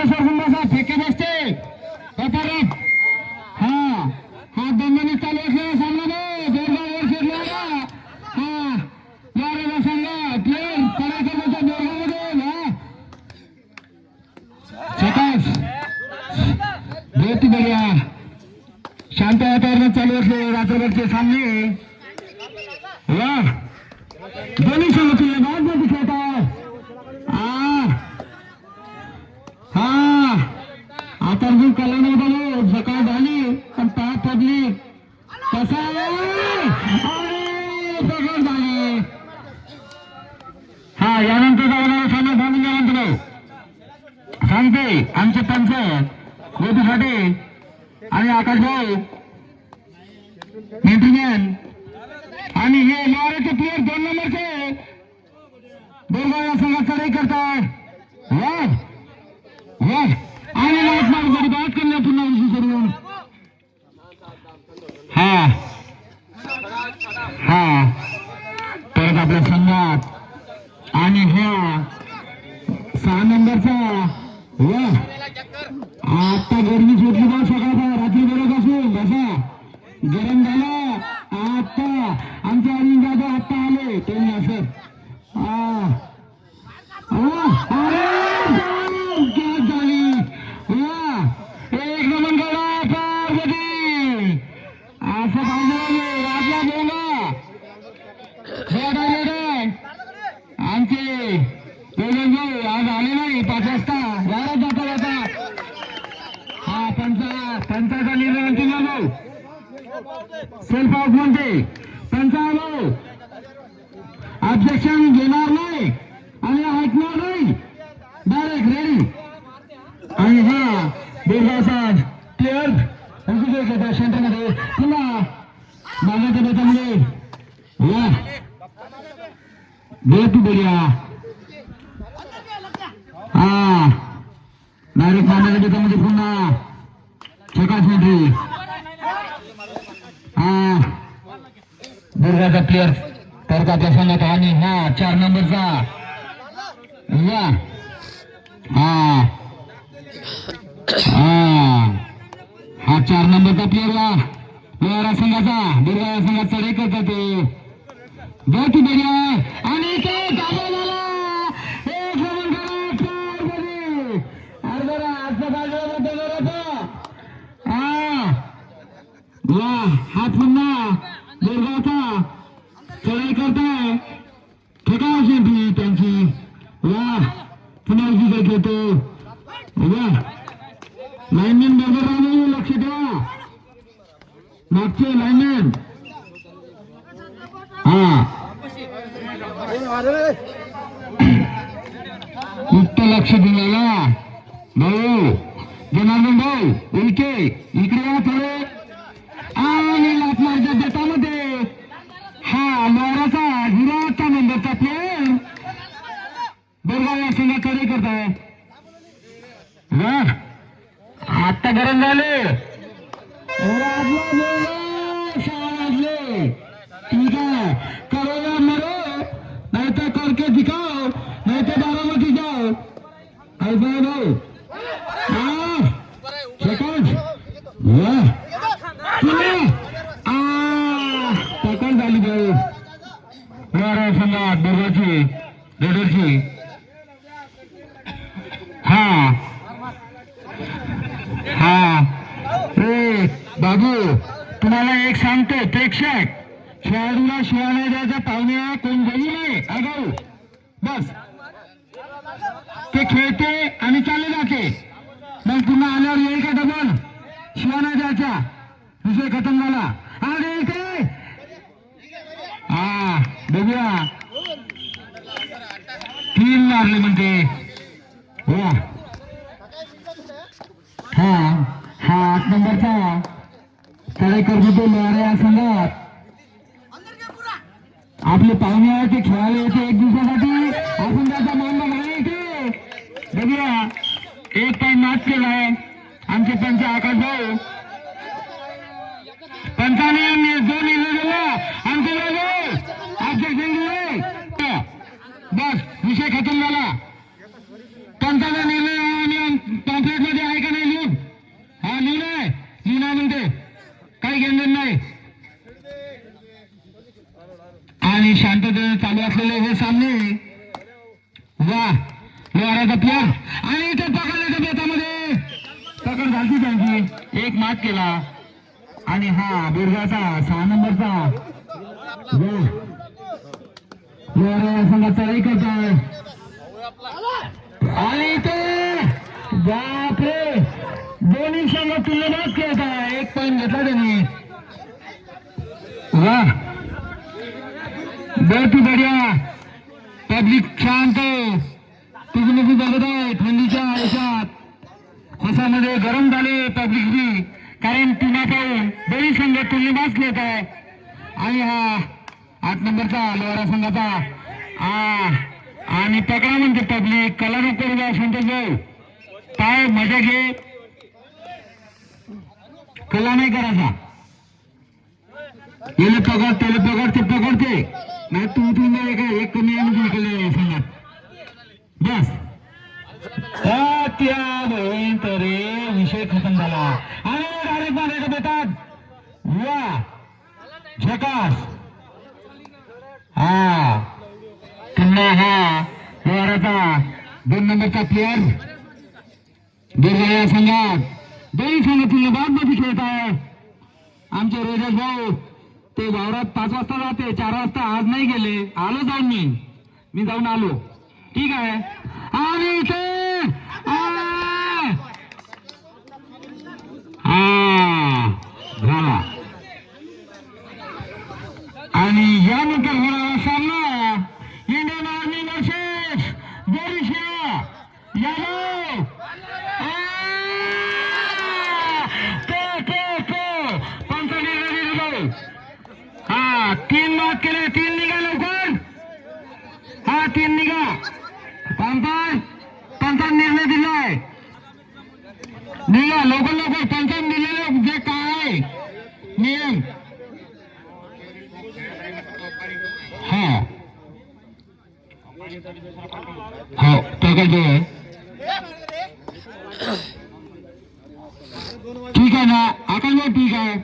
मागे सरकून बसा, फेके बसते कपारात. हा हा दंडनी चालू असलेला सामना नाही, जोरदार वर शिरला का. हा यार सांगा प्लेअर करायचं होतं दोघांमध्ये. प्रकाश बहुत बढिया. शांत वातावरणात चालू असले रात्रभरचे सामने. वा दोन्ही संघ तुल्यबाद मध्ये खेळतात. हा आता अजून कला नव्हता, सकाळ झाली पण पाय पडली कसा पकड झाली. हा यानंतर जाणारा सामना थांबून द्यानंतर सांगते आमचे पंच गोपी फाटे आणि आकाश भाऊ मेंटेनॅन आणि हे लोहाराचे प्लेअर 2 नंबरचे बोरगाव या संघात चढाई करतात. वाह वाह आणि लाट मार बाद करण्या पुन्हा उजवी करून. हा हा परत आपल्या संघात आणि ह्या 6 नंबरचा. वाह आता गर्मी सुटली बा सकाळचा, रात्री बरोबर असून बसा गरम झाला. आता आमचे अरविंद दादा आता आले त्यांनी असं झाली. एक नमन करा पार्वती असं पाहिजे राजला बोला. आमचे भाऊ आज आले नाही 5 वाजता वाढत जाता जाता. हा पंचाचा निर्णय अंतिम भाऊ सेल्फ आउट म्हणते. पंचावन्न ऑब्जेक्शन घेणार नाही आणि ऐकणार नाही, डायरेक्ट रेडी. आणि हा बोरगावचा प्लेअर सेंटरमध्ये पुन्हा मागाच्या बेतामध्ये. वा बहुत बढिया. हा डायरेक्ट मागाच्या बेतामध्ये पुन्हा प्रकाश मेंढरे. हा बोरगावचा प्लेअर तर्काच्या संघात आणि हा 4 नंबरचा. वा हा हा 4 नंबरचा प्लेअर वा लोहारा संघाचा बोरगाव संघात चढाई करतात ते. बहुत बढिया आणि तो दाबा झाला. एक नंबर हा पुन्हा बोरगावचा चढाई करताय ठिकाण असेल त्यांची. वा पुन्हा उभी घेतो. वा लाईनमॅन बरोबर राहून लक्ष ठेवा, मागचे लाईनमॅन. हा उत्तर लक्ष दिलेला भाऊ जनार्दन भाऊ उलके इकडे या थोडे. आणि लाटमारच्या बेतामध्ये हा लोहाराचा हिराचा नंबरचा प्लेअर बोरगाव या संघात चढाई करताय. वा आता गरम झाले ठीक आहे. करोना मरो नहीं तो करके दिखाओ, नहीं तो बारामती जाओ. ऐसा भाऊ पकड झाली भाऊ लोहारा संघात बोरगावची रेडरची. हा हा ए बाबू तुम्हाला एक सांगतो, प्रेक्षक खेळाडूला शिवाय द्यायचा पाहुण्या कोण गेली नाही आगाऊ. बस ते खेळते आणि चालले जाते, मग पुन्हा आल्यावर येईल का डबल शिवाय द्यायचा. विषय खतम झाला. अरे इथे हा बघूया 3 मारले म्हणते. हो हा हा 8 नंबरचा चढाई करतो तो लोहारा या संघात. आपले पाहुणे आहे ते खेळायला येते 1 दिवसासाठी. आपण त्याचा मानला नाही इथे बघूया. 1 टाइम मॅच केलाय आमचे पंच आकाश भाऊ. पंचाने जो निर्णय दिला आमचे ऑब्जेक्शन दिले बस विषय खतम झाला. पंचाचा निर्णय आणि प्लेअर आणि इथे पकडल्याच्या बेतामध्ये पकड झाली त्यांची एक मात केला आणि हा बिरगाचा 6 नंबरचा संघात चढाई करताय आणि ते बापरे दोन्ही संघ तुल्यबाज खेळत आहे 1 पॉईंट घेतला त्यांनी वा बहुत बढिया पब्लिक शांत पिकनिक बघत आहे थंडीच्या ह्याच्यात हसामध्ये गरम झाले पब्लिक बी कारण पुन्हा पाहून दोन्ही संघ तुल्यबाज खेळत आहे आणि हा 8 नंबरचा लोहारा संघाचा आणि पकडा म्हणते पब्लिक कला नको बा संतोष भाऊ पाय मजा घे कला नाही करायचा याला पकड त्याला पकड ते पकडते नाही तू नाही का एक कमी आहे संघात बस त्या रे विषय खतम झाला आणि डायरेक्ट मारायला देतात वा झकास हा पुन्हा हा लोहाराचा 2 नंबरचा प्लेअर दुर्गा संघात दोन्ही संघ तुल्यबाज मध्ये खेळत आहे आमचे रोजस भाऊ ते वावरात 5 वाजता जाते 4 वाजता आज नाही गेले आलो जाऊन मी जाऊन आलो ठीक आहे आणि इथे झाला आणि यानंतर होणारा सामना इंडियन आर्मी वर्सेस बोरिशिया यादव हा 3 बाद केले 3 निघा लवकर हा 3 निघा पंचांचा निर्णय दिलाय निघा लवकर पंचांत दिलेले जे काय नियम हा हो पकडतो ठीक आहे ना आकाश भाऊ ठीक आहे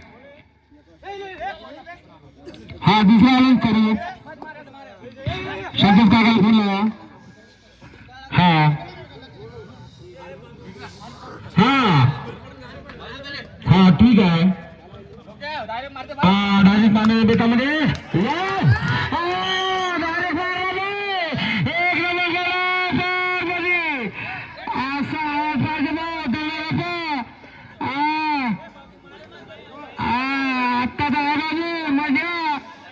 हा दुसरा आलंच करू संतोष काकाला फोन लावा हा ठीक आहे डायरेक्ट मारण्याच्या बेतामध्ये असा आवाज पाहिजे आत्ता बाजू मजा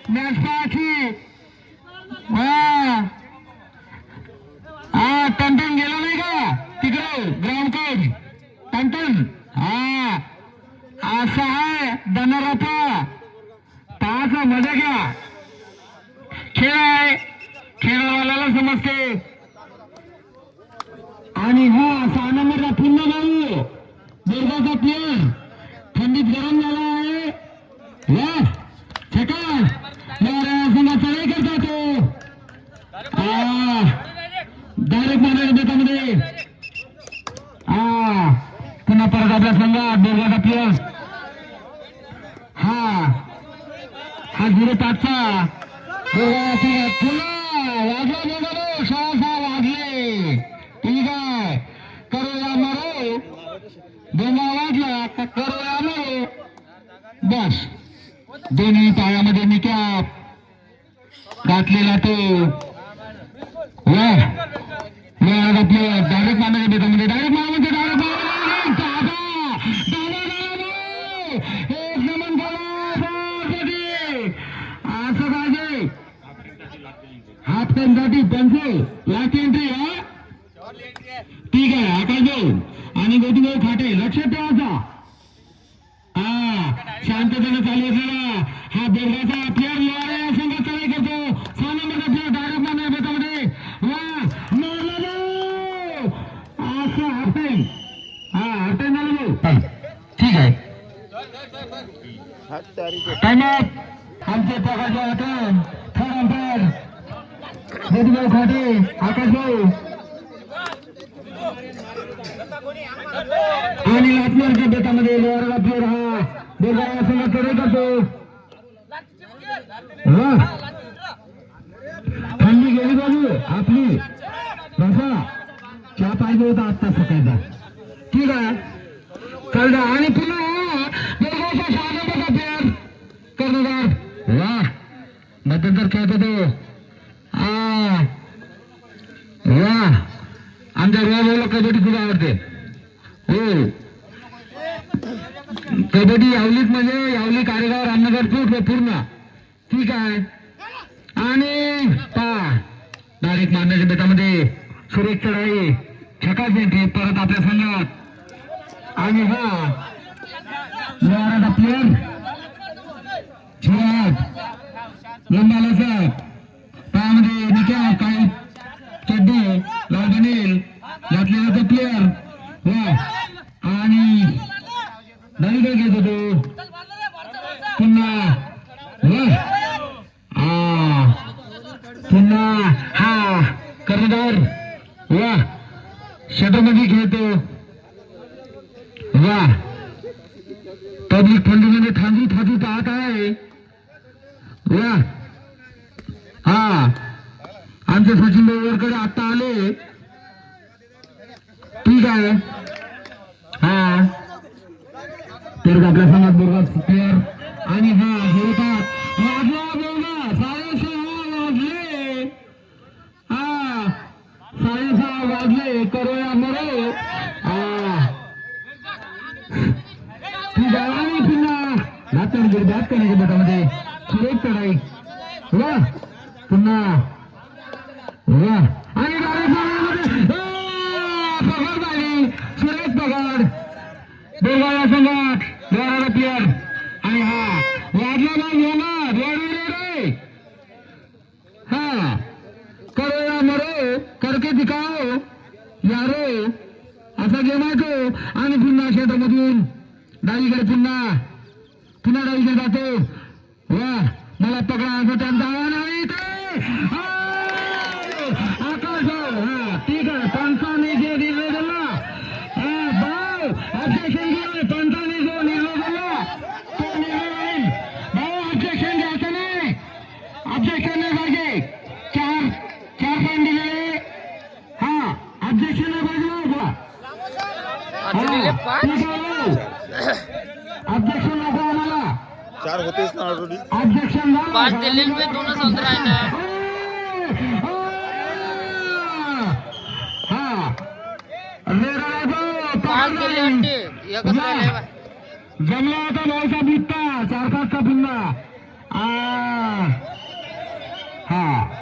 मॅच पाहायची टनटन गेला नाही का तिकडे ग्राउंड कोच टनटन असा आहे दनारापा पाहायचा मजा घ्या खेळ आहे खेळवाल्याला समजते आणि हा 6 नंबरला पुन्हा भाऊ दुर्गाचा प्लेअर थंडीत गरम झाला आहे संघात चढाई करता तो डायरेक्ट मारण्याच्या बेतामध्ये पुन्हा परत आपल्या संघात दुर्गाचा प्लेअर हा 05चा पुन्हा वाजला 6 वाजले ठीक आहे करूया मारो दोन वाजला करूया मारो बस दोन्ही पायामध्ये निकॅप घातलेला तो डायरेक्ट मारण्याच्या बेतामध्ये डायरेक्ट मारण्यामध्ये एक नमन असं पाहिजे हाफ टाइमसाठी पेन्सिल लास्ट एंट्री ठीक आहे आकाश भाऊ आणि गोटूभाऊ खाटे लक्षात ठेवायचा शांततेने चालू असलेला हा बेरगाचा प्लेअर लोहारा या संघात चढाई करतो 6 नंबरचा प्लेअर डायरेक्ट मारण्या बेतामध्ये असं हाफ टाइम हाफ टाइम झाला भाऊ ठीक आहे टाइम अप आमचे प्रकाश आठवण थर्ड अंपायर गोटूभाऊ खाटे आकाश भाऊ आणि लाटणारच्या बेतामध्ये लोहाराचा प्लेअर हा दुर्गा संघात चढाई करतो थंडी गेली बाजू आपली बसा चहा पाहिजे होता आत्ता सकाळचा. ठीक आहे कळलं. आणि पुन्हा बेळगावचा 6 नंबरचा प्लेअर कर्णधार वा मध्यंतर खेळतो तो. वा आमच्या रोहाला कबड्डी खूप आवडते. हो कबड्डी यावलीत म्हणजे यावली कारेगाव रामनगर पूर्ण. ठीक आहे. आणि डायरेक्ट मारण्याच्या बेतामध्ये सुरेश चढाई छकाच एंट्री परत आपल्या संघात. आणि हा लोहाराचा प्लेअर चिराग लंबाला साहेब पायामध्ये निक्या काही चड्डे लाल बनेल घातलेला तो प्लेअर वा. आणि दलिका घेतो तो पुन्हा पुन्हा हा कर्णधार वा षटमध्ये खेळतो वा. पब्लिक फंडमध्ये थांबू पाहत आहे वा. हा आमचे सचिन भाऊकडे आता आले. ठीक आहे. हा तर आपल्या संघात बोगस प्लेअर. आणि हा होतात वाजला बोगस 6:30 वाजले. हा 6:30 वाजले करोया मरो. ठीक आहे. आणि पुन्हा बात करण्याच्या बेटामध्ये सुरेश चढाई वा पुन्हा वा. आणि पगड झाली सुरेश पगड बेळगाव संघात लोहाराचा प्लेअर. आणि हा वाजला नाही येणार रे. हा करो या मरो करके दिखाओ यारो असा गेम आहे तो. आणि पुन्हा क्षेत्रामधून डावीकडे पुन्हा डावीकडे जातो वा. मला पकडा असं त्यांचा आव्हान आहे आकाश. हा ठीक आहे. पंचाने जे निर्णय दिला भाऊ ऑब्जेक्शन दिलं. पंचाने जो निर्णय दिला तो निर्णय होईल भाऊ. ऑब्जेक्शन द्यायचं नाही. ऑब्जेक्शन नाही पाहिजे. चार पॉईंट दिलेले. हा ऑब्जेक्शन नाही पाहिजे ऑब्जेक्शन नको आम्हाला. 4 होतेच ना ऑलरेडी. ऑब्जेक्शन 5 दिल्ली में दोनों सौंदर आहे ना. हा 5 दिल्ली एकच राहिले. जमला होता भाऊचा बुत्ता 4-5 चा पुन्हा